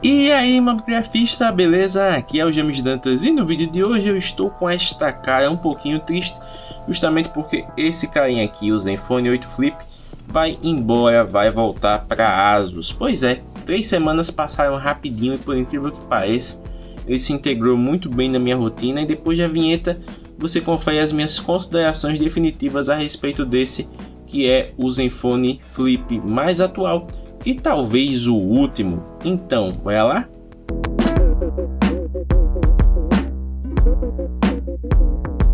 E aí, mobigrafista, beleza? Aqui é o James Dantas e no vídeo de hoje eu estou com esta cara um pouquinho triste, justamente porque esse carinha aqui, o Zenfone 8 Flip, vai embora, vai voltar para Asus. Pois é, 3 semanas passaram rapidinho e por incrível que pareça, ele se integrou muito bem na minha rotina e depois da vinheta você confere as minhas considerações definitivas a respeito desse que é o Zenfone Flip mais atual e talvez o último. Então, bora lá?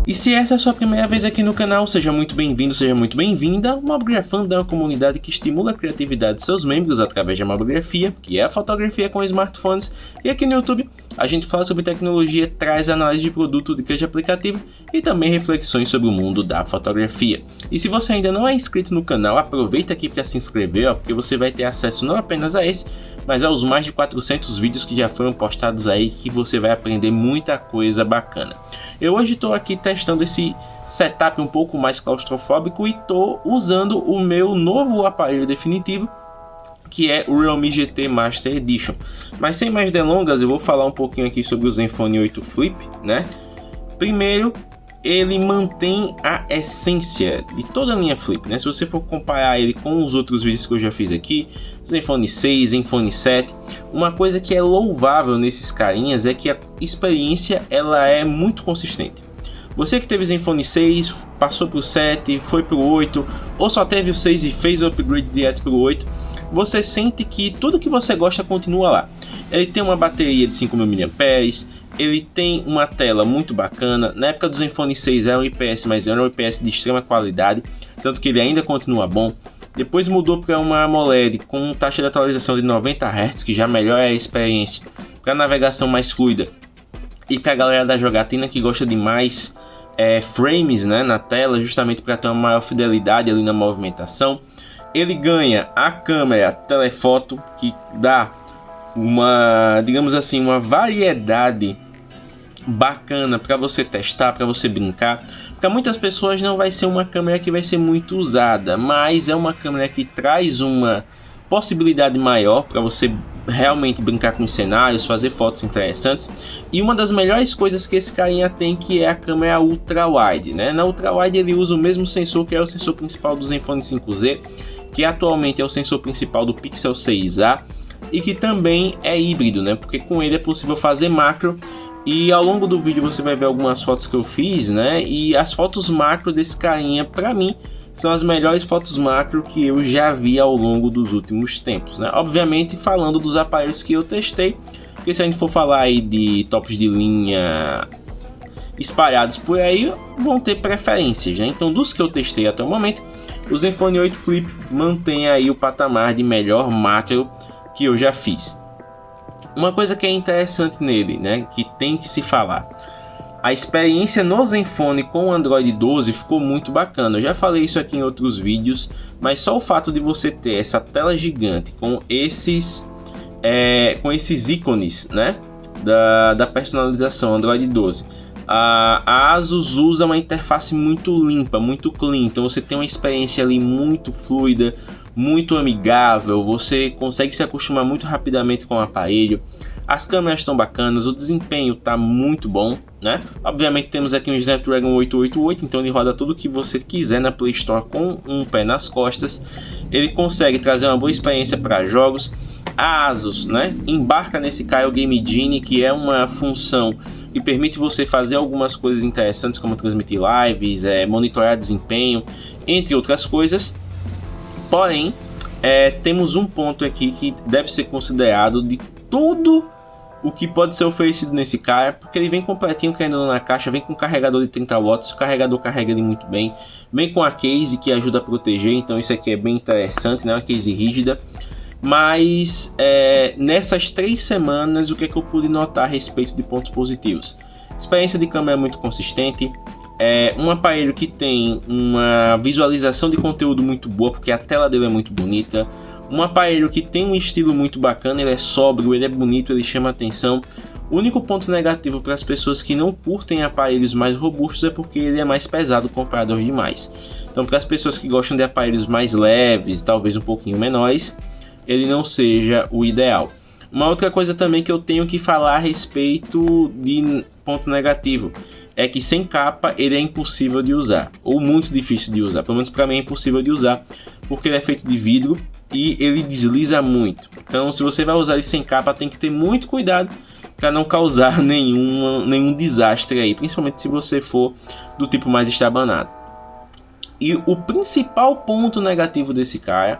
E se essa é a sua primeira vez aqui no canal, seja muito bem-vindo, seja muito bem-vinda. O Mobigrafando é uma comunidade que estimula a criatividade de seus membros através da mobigrafia, que é a fotografia com smartphones. E aqui no YouTube a gente fala sobre tecnologia, traz análise de produto, dicas de aplicativo e também reflexões sobre o mundo da fotografia. E se você ainda não é inscrito no canal, aproveita aqui para se inscrever, porque você vai ter acesso não apenas a esse, mas aos mais de 400 vídeos que já foram postados aí, que você vai aprender muita coisa bacana. Eu hoje estou aqui testando esse setup um pouco mais claustrofóbico e estou usando o meu novo aparelho definitivo, que é o Realme GT Master Edition. Mas sem mais delongas, eu vou falar um pouquinho aqui sobre o Zenfone 8 Flip, né? Primeiro, ele mantém a essência de toda a linha Flip, né? Se você for comparar ele com os outros vídeos que eu já fiz aqui, Zenfone 6, Zenfone 7, uma coisa que é louvável nesses carinhas é que a experiência ela é muito consistente. Você que teve Zenfone 6, passou para o 7, foi para o 8, ou só teve o 6 e fez o upgrade direto para o 8, você sente que tudo que você gosta continua lá. Ele tem uma bateria de 5.000 mAh, ele tem uma tela muito bacana. Na época do Zenfone 6 era um IPS, mas era um IPS de extrema qualidade, tanto que ele ainda continua bom. Depois mudou para uma AMOLED com taxa de atualização de 90 Hz, que já melhora a experiência para navegação mais fluida. E para a galera da jogatina que gosta de mais frames, né, na tela, justamente para ter uma maior fidelidade ali na movimentação. Ele ganha a câmera telefoto, que dá uma, digamos assim, uma variedade bacana para você testar, para você brincar. Para muitas pessoas não vai ser uma câmera que vai ser muito usada, mas é uma câmera que traz uma possibilidade maior para você realmente brincar com os cenários, fazer fotos interessantes. E uma das melhores coisas que esse carinha tem, que é a câmera ultra wide, né? Na ultra wide ele usa o mesmo sensor que é o sensor principal do Zenfone 5Z, que atualmente é o sensor principal do Pixel 6a e que também é híbrido, né? Porque com ele é possível fazer macro. E ao longo do vídeo você vai ver algumas fotos que eu fiz, né? E as fotos macro desse carinha, para mim, são as melhores fotos macro que eu já vi ao longo dos últimos tempos, né? Obviamente falando dos aparelhos que eu testei, porque se a gente for falar aí de tops de linha espalhados por aí, vão ter preferências, né? Então dos que eu testei até o momento, o Zenfone 8 Flip mantém aí o patamar de melhor macro que eu já fiz. Uma coisa que é interessante nele, né, que tem que se falar, a experiência no Zenfone com o Android 12 ficou muito bacana. Eu já falei isso aqui em outros vídeos, mas só o fato de você ter essa tela gigante com esses ícones, né, da personalização Android 12. A Asus usa uma interface muito limpa, muito clean, então você tem uma experiência ali muito fluida, muito amigável, você consegue se acostumar muito rapidamente com o aparelho. As câmeras estão bacanas, o desempenho está muito bom, né? Obviamente temos aqui um Snapdragon 888, então ele roda tudo o que você quiser na Play Store com um pé nas costas. Ele consegue trazer uma boa experiência para jogos. A Asus, né, embarca nesse Cryo Game Genie, que é uma função que permite você fazer algumas coisas interessantes, como transmitir lives, monitorar desempenho, entre outras coisas. Porém, temos um ponto aqui que deve ser considerado de tudo o que pode ser oferecido nesse cara, porque ele vem completinho, caindo na caixa, vem com carregador de 30 watts, o carregador carrega ele muito bem, vem com a case que ajuda a proteger, então isso aqui é bem interessante, né? Uma case rígida. Mas nessas 3 semanas, o que é que eu pude notar a respeito de pontos positivos? Experiência de câmera muito consistente, um aparelho que tem uma visualização de conteúdo muito boa, porque a tela dele é muito bonita, um aparelho que tem um estilo muito bacana, ele é sóbrio, ele é bonito, ele chama atenção. O único ponto negativo para as pessoas que não curtem aparelhos mais robustos é porque ele é mais pesado comparado aos demais. Então, para as pessoas que gostam de aparelhos mais leves, talvez um pouquinho menores, ele não seja o ideal. Uma outra coisa também que eu tenho que falar a respeito de ponto negativo é que sem capa ele é impossível de usar, ou muito difícil de usar. Pelo menos para mim é impossível de usar, porque ele é feito de vidro e ele desliza muito. Então se você vai usar ele sem capa, tem que ter muito cuidado para não causar nenhum desastre aí, principalmente se você for do tipo mais estabanado. E o principal ponto negativo desse cara,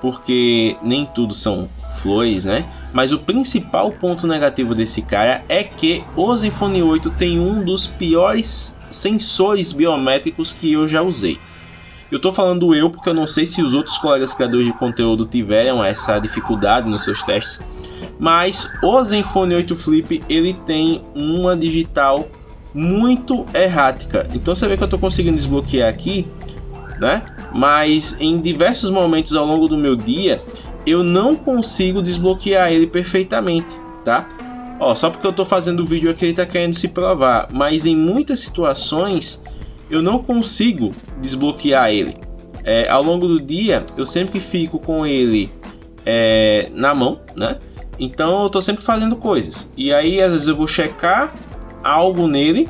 porque nem tudo são flores, né? Mas o principal ponto negativo desse cara é que o Zenfone 8 tem um dos piores sensores biométricos que eu já usei. Eu tô falando eu porque eu não sei se os outros colegas criadores de conteúdo tiveram essa dificuldade nos seus testes, mas o Zenfone 8 Flip ele tem uma digital muito errática. Então você vê que eu tô conseguindo desbloquear aqui, né? Mas em diversos momentos ao longo do meu dia eu não consigo desbloquear ele perfeitamente, tá? Ó, só porque eu tô fazendo o vídeo aqui ele tá querendo se provar, mas em muitas situações eu não consigo desbloquear ele. Ao longo do dia eu sempre fico com ele na mão, né? Então eu tô sempre fazendo coisas. E aí às vezes eu vou checar algo nele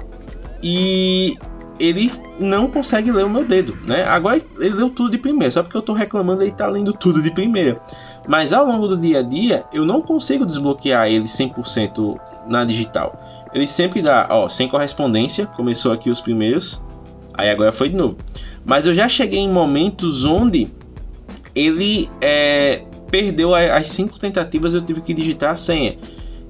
e ele não consegue ler o meu dedo, né? Agora ele leu tudo de primeira, só porque eu tô reclamando ele tá lendo tudo de primeira. Mas ao longo do dia a dia eu não consigo desbloquear ele 100% na digital. Ele sempre dá, ó, sem correspondência, começou aqui os primeiros, aí agora foi de novo. Mas eu já cheguei em momentos onde ele perdeu as 5 tentativas, eu tive que digitar a senha.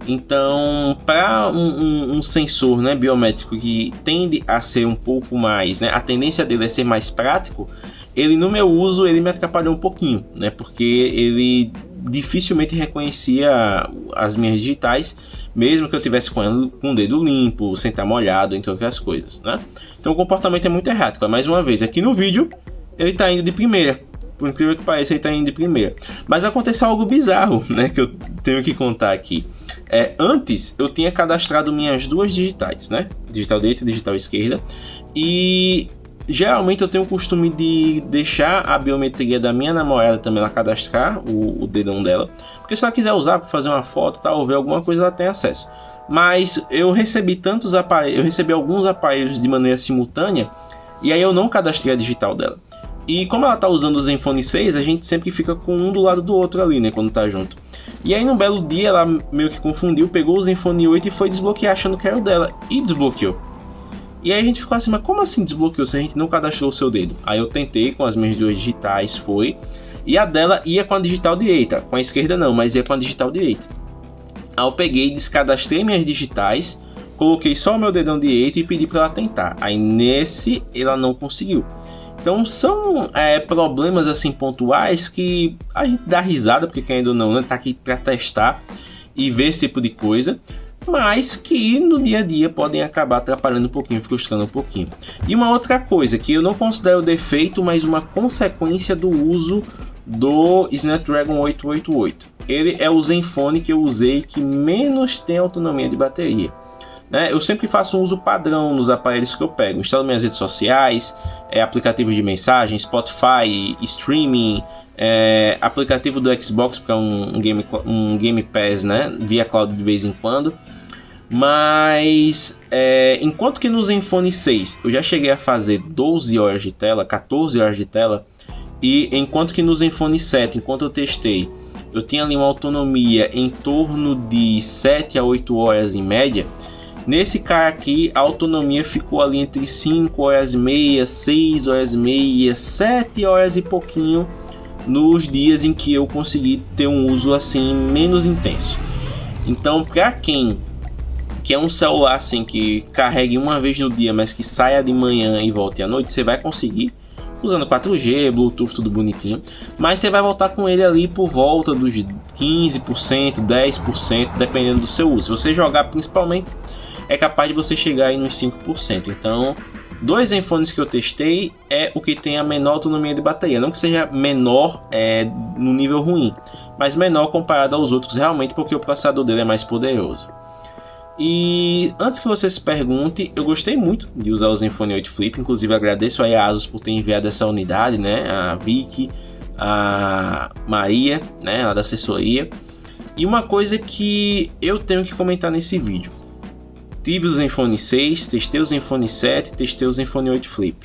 Então, para um sensor, né, biométrico que tende a ser um pouco mais, né, a tendência dele é ser mais prático, ele no meu uso ele me atrapalhou um pouquinho, né, porque ele dificilmente reconhecia as minhas digitais, mesmo que eu tivesse com o dedo limpo, sem estar molhado, entre outras coisas, né. Então o comportamento é muito errático. Mais uma vez, aqui no vídeo ele está indo de primeira. Por incrível que pareça, ele está indo de primeira. Mas aconteceu algo bizarro, né, que eu tenho que contar aqui. Antes, eu tinha cadastrado minhas duas digitais, né? Digital direita e digital esquerda. E geralmente eu tenho o costume de deixar a biometria da minha namorada também ela cadastrar o dedão dela. Porque se ela quiser usar para fazer uma foto ou ver alguma coisa, ela tem acesso. Mas eu recebi tantos aparelhos, eu recebi alguns aparelhos de maneira simultânea. E aí eu não cadastrei a digital dela. E como ela tá usando o Zenfone 6, a gente sempre fica com um do lado do outro ali, né, quando tá junto. E aí num belo dia ela meio que confundiu, pegou o Zenfone 8 e foi desbloquear achando que era o dela, e desbloqueou. E aí a gente ficou assim, mas como assim desbloqueou se a gente não cadastrou o seu dedo? Aí eu tentei com as minhas duas digitais, foi, e a dela ia com a digital direita, com a esquerda não, mas ia com a digital direita. Aí eu peguei, descadastrei minhas digitais, coloquei só o meu dedão direito e pedi para ela tentar. Aí nesse ela não conseguiu. Então são problemas assim pontuais que a gente dá risada, porque querendo ou não, né, tá aqui para testar e ver esse tipo de coisa, mas que no dia a dia podem acabar atrapalhando um pouquinho, frustrando um pouquinho. E uma outra coisa que eu não considero defeito, mas uma consequência do uso do Snapdragon 888. Ele é o Zenfone que eu usei que menos tem autonomia de bateria. Eu sempre faço um uso padrão nos aparelhos que eu pego. Instalo minhas redes sociais, aplicativos de mensagem, Spotify, streaming, aplicativo do Xbox para um Game Pass, né, via cloud de vez em quando. Mas enquanto que no Zenfone 6 eu já cheguei a fazer 12 horas de tela, 14 horas de tela, e enquanto que no Zenfone 7, enquanto eu testei, eu tinha ali uma autonomia em torno de 7 a 8 horas em média. Nesse cara aqui, a autonomia ficou ali entre 5 horas e meia, 6 horas e meia, 7 horas e pouquinho nos dias em que eu consegui ter um uso assim menos intenso. Então, para quem quer um celular assim que carregue uma vez no dia, mas que saia de manhã e volte à noite, você vai conseguir usando 4G, Bluetooth, tudo bonitinho, mas você vai voltar com ele ali por volta dos 15%, 10%, dependendo do seu uso. Se você jogar principalmente, é capaz de você chegar aí nos 5%. Então, dois Zenfones que eu testei é o que tem a menor autonomia de bateria. Não que seja menor no nível ruim, mas menor comparado aos outros realmente, porque o processador dele é mais poderoso. E antes que você se pergunte, eu gostei muito de usar o Zenfone 8 Flip. Inclusive agradeço a Asus por ter enviado essa unidade, né? A Vicky, a Maria, né? Lá da assessoria. E uma coisa que eu tenho que comentar nesse vídeo. Tive o Zenfone 6, testei o Zenfone 7, testei o Zenfone 8 Flip.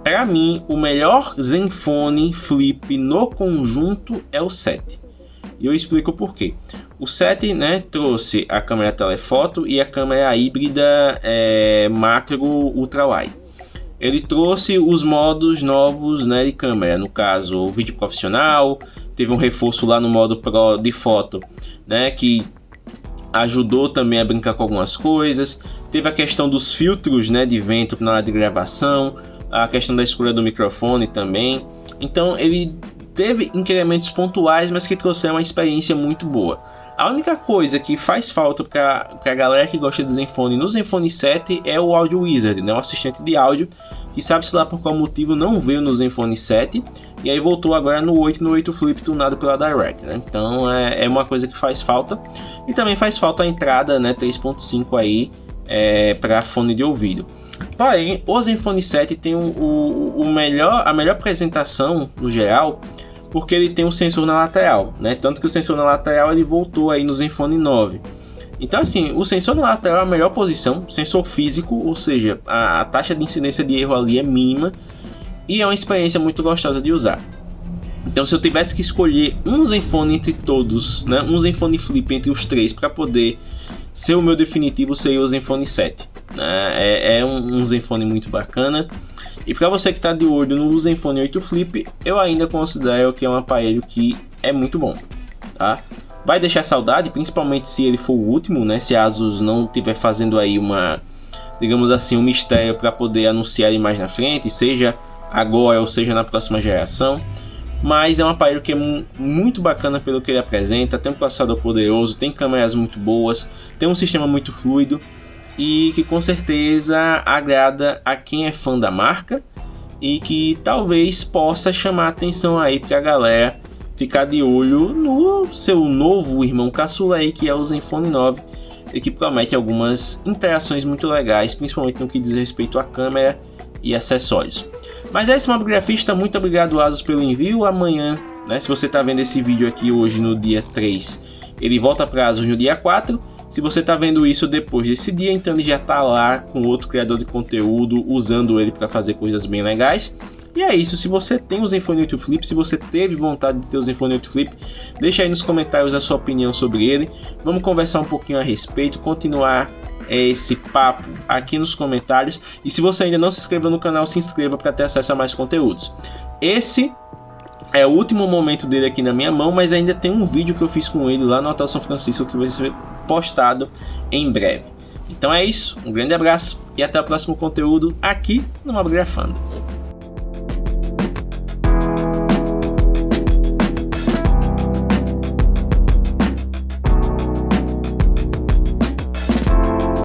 Para mim, o melhor Zenfone Flip no conjunto é o 7. E eu explico por quê. O 7, né, trouxe a câmera telefoto e a câmera híbrida macro ultrawide. Ele trouxe os modos novos, né, de câmera, no caso o vídeo profissional, teve um reforço lá no modo Pro de foto, né, que ajudou também a brincar com algumas coisas. Teve a questão dos filtros, né, de vento na hora de gravação, a questão da escolha do microfone também. Então ele teve incrementos pontuais, mas que trouxeram uma experiência muito boa. A única coisa que faz falta para a galera que gosta de Zenfone no Zenfone 7 é o Audio Wizard, né? O assistente de áudio, que sabe-se lá por qual motivo não veio no Zenfone 7 e aí voltou agora no 8 e no 8 Flip tunado pela Direct, né? Então é uma coisa que faz falta. E também faz falta a entrada, né, 3.5 aí para fone de ouvido. Porém, o Zenfone 7 tem a melhor apresentação no geral, porque ele tem um sensor na lateral, né? Tanto que o sensor na lateral ele voltou aí no Zenfone 9. Então assim, o sensor na lateral é a melhor posição, sensor físico, ou seja, a taxa de incidência de erro ali é mínima e é uma experiência muito gostosa de usar. Então se eu tivesse que escolher um Zenfone entre todos, né, um Zenfone Flip entre os três para poder ser o meu definitivo, seria o Zenfone 7. Né? É um Zenfone muito bacana. E para você que está de olho no Zenfone 8 Flip, eu ainda considero que é um aparelho que é muito bom, tá? Vai deixar saudade, principalmente se ele for o último, né? Se a Asus não estiver fazendo aí digamos assim, um mistério para poder anunciar ele mais na frente, seja agora ou seja na próxima geração. Mas é um aparelho que é muito bacana pelo que ele apresenta, tem um processador poderoso, tem câmeras muito boas, tem um sistema muito fluido e que com certeza agrada a quem é fã da marca e que talvez possa chamar atenção aí para a galera ficar de olho no seu novo irmão caçula aí, que é o Zenfone 9, e que promete algumas interações muito legais, principalmente no que diz respeito à câmera e acessórios. Mas é isso, mobigrafista, muito obrigado Asus pelo envio. Amanhã, né, se você está vendo esse vídeo aqui hoje no dia 3, ele volta para Asus no dia 4. Se você está vendo isso depois desse dia, então ele já está lá com outro criador de conteúdo, usando ele para fazer coisas bem legais. E é isso, se você tem o Zenfone 8 Flip, se você teve vontade de ter o Zenfone 8 Flip, deixa aí nos comentários a sua opinião sobre ele. Vamos conversar um pouquinho a respeito, continuar esse papo aqui nos comentários. E se você ainda não se inscreveu no canal, se inscreva para ter acesso a mais conteúdos. Esse é o último momento dele aqui na minha mão, mas ainda tem um vídeo que eu fiz com ele lá no Hotel São Francisco que vai ser postado em breve. Então é isso, um grande abraço e até o próximo conteúdo aqui no Mobigrafando.